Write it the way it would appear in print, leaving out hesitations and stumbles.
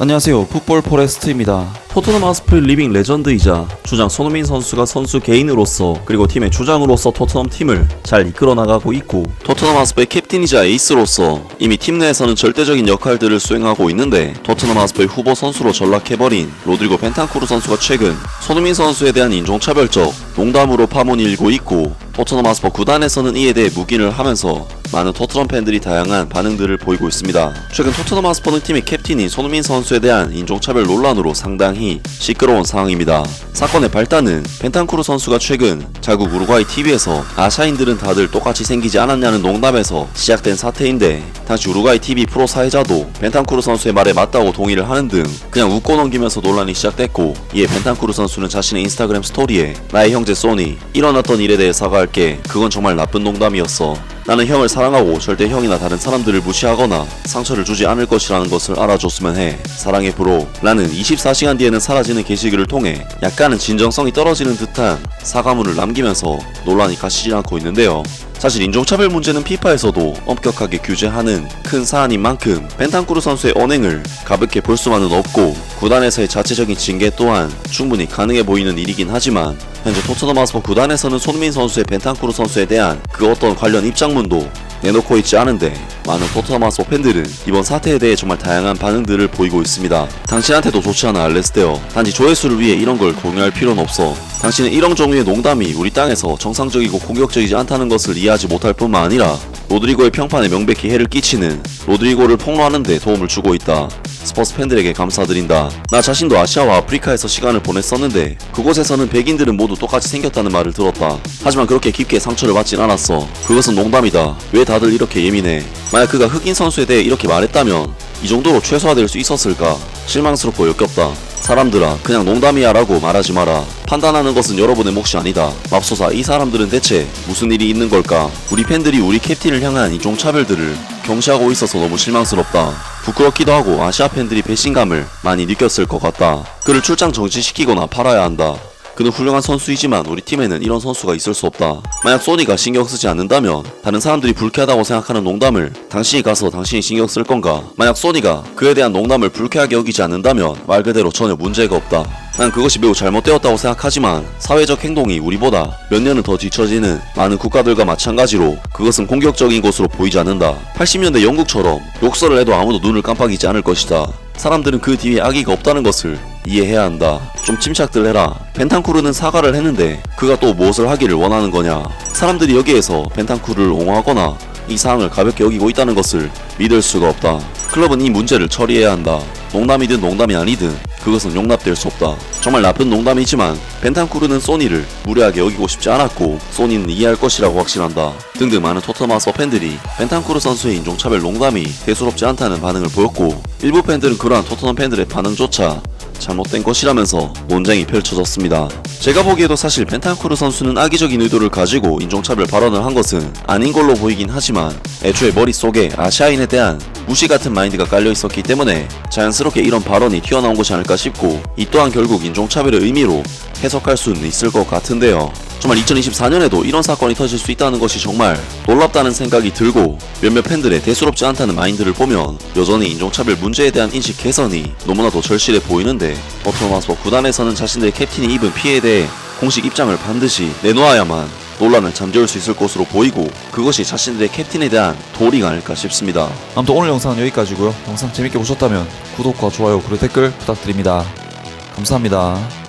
안녕하세요, 풋볼 포레스트입니다. 토트넘 하스프의 리빙 레전드이자 주장 손흥민 선수가 선수 개인으로서 그리고 팀의 주장으로서 토트넘 팀을 잘 이끌어 나가고 있고, 토트넘 하스프의 캡틴이자 에이스로서 이미 팀 내에서는 절대적인 역할들을 수행하고 있는데, 토트넘 하스프의 후보 선수로 전락해버린 로드리고 벤탄쿠르 선수가 최근 손흥민 선수에 대한 인종차별적 농담으로 파문이 일고 있고, 토트넘 하스퍼 구단에서는 이에 대해 묵인을 하면서 많은 토트넘 팬들이 다양한 반응들을 보이고 있습니다. 최근 토트넘 하스퍼는 팀의 캡틴이 손흥민 선수에 대한 인종차별 논란으로 상당히 시끄러운 상황입니다. 사건의 발단은 벤탄쿠르 선수가 최근 자국 우루과이 TV에서 아시아인들은 다들 똑같이 생기지 않았냐는 농담에서 시작된 사태인데, 당시 우루과이 TV 프로 사회자도 벤탄쿠르 선수의 말에 맞다고 동의를 하는 등 그냥 웃고 넘기면서 논란이 시작됐고, 이에 벤탄쿠르 선수는 자신의 인스타그램 스토리에 나의 형제 소니, 일어났던 일에 대해 사과할게. 그건 정말 나쁜 농담이었어. 나는 형을 사랑하고 절대 형이나 다른 사람들을 무시하거나 상처를 주지 않을 것이라는 것을 알아줬으면 해. 사랑해 브로. 라는 24시간 뒤에는 사라지는 게시글을 통해 약간은 진정성이 떨어지는 듯한 사과문을 남기면서 논란이 가시지 않고 있는데요. 사실 인종차별 문제는 피파에서도 엄격하게 규제하는 큰 사안인 만큼 벤탄쿠르 선수의 언행을 가볍게 볼 수만은 없고, 구단에서의 자체적인 징계 또한 충분히 가능해 보이는 일이긴 하지만, 현재 토트넘 하스퍼 구단에서는 손흥민 선수의 벤탄쿠르 선수에 대한 그 어떤 관련 입장문도 내놓고 있지 않은데, 많은 토트넘 하스퍼 팬들은 이번 사태에 대해 정말 다양한 반응들을 보이고 있습니다. 당신한테도 좋지 않아 알레스테어. 단지 조회수를 위해 이런 걸 공유할 필요는 없어. 당신은 이런 종류의 농담이 우리 땅에서 정상적이고 공격적이지 않다는 것을 이해하지 못할 뿐만 아니라 로드리고의 평판에 명백히 해를 끼치는, 로드리고를 폭로하는 데 도움을 주고 있다. 스퍼스 팬들에게 감사드린다. 나 자신도 아시아와 아프리카에서 시간을 보냈었는데 그곳에서는 백인들은 모두 똑같이 생겼다는 말을 들었다. 하지만 그렇게 깊게 상처를 받진 않았어. 그것은 농담이다. 왜 다들 이렇게 예민해? 만약 그가 흑인 선수에 대해 이렇게 말했다면 이 정도로 최소화될 수 있었을까? 실망스럽고 역겹다. 사람들아, 그냥 농담이야 라고 말하지 마라. 판단하는 것은 여러분의 몫이 아니다. 맙소사, 이 사람들은 대체 무슨 일이 있는 걸까? 우리 팬들이 우리 캡틴을 향한 인종차별들을 경시하고 있어서 너무 실망스럽다. 부끄럽기도 하고 아시아 팬들이 배신감을 많이 느꼈을 것 같다. 그를 출장 정지시키거나 팔아야 한다. 그는 훌륭한 선수이지만 우리 팀에는 이런 선수가 있을 수 없다. 만약 소니가 신경 쓰지 않는다면 다른 사람들이 불쾌하다고 생각하는 농담을 당신이 가서 당신이 신경 쓸 건가? 만약 소니가 그에 대한 농담을 불쾌하게 여기지 않는다면 말 그대로 전혀 문제가 없다. 난 그것이 매우 잘못되었다고 생각하지만 사회적 행동이 우리보다 몇 년은 더 뒤처지는 많은 국가들과 마찬가지로 그것은 공격적인 것으로 보이지 않는다. 80년대 영국처럼 욕설을 해도 아무도 눈을 깜빡이지 않을 것이다. 사람들은 그 뒤에 악의가 없다는 것을 이해해야 한다. 좀 침착들 해라. 벤탄쿠르는 사과를 했는데 그가 또 무엇을 하기를 원하는 거냐? 사람들이 여기에서 벤탄쿠르를 옹호하거나 이 사항을 가볍게 여기고 있다는 것을 믿을 수가 없다. 클럽은 이 문제를 처리해야 한다. 농담이든 농담이 아니든 그것은 용납될 수 없다. 정말 나쁜 농담이지만 벤탄쿠르는 소니를 무례하게 여기고 싶지 않았고 소니는 이해할 것이라고 확신한다. 등등 많은 토트넘 하스퍼 팬들이 벤탄쿠르 선수의 인종차별 농담이 대수롭지 않다는 반응을 보였고, 일부 팬들은 그러한 토트넘 팬들의 반응조차 잘못된 것이라면서 논쟁이 펼쳐졌습니다. 제가 보기에도 사실 벤탄쿠르 선수는 악의적인 의도를 가지고 인종차별 발언을 한 것은 아닌 걸로 보이긴 하지만, 애초에 머릿속에 아시아인에 대한 무시 같은 마인드가 깔려 있었기 때문에 자연스럽게 이런 발언이 튀어나온 것이 아닐까 싶고, 이 또한 결국 인종차별의 의미로 해석할 수는 있을 것 같은데요. 정말 2024년에도 이런 사건이 터질 수 있다는 것이 정말 놀랍다는 생각이 들고, 몇몇 팬들의 대수롭지 않다는 마인드를 보면 여전히 인종차별 문제에 대한 인식 개선이 너무나도 절실해 보이는데, 토트넘 하스퍼 구단에서는 자신들의 캡틴이 입은 피해에 대해 공식 입장을 반드시 내놓아야만 논란을 잠재울 수 있을 것으로 보이고, 그것이 자신들의 캡틴에 대한 도리가 아닐까 싶습니다. 아무튼 오늘 영상은 여기까지고요. 영상 재밌게 보셨다면 구독과 좋아요 그리고 댓글 부탁드립니다. 감사합니다.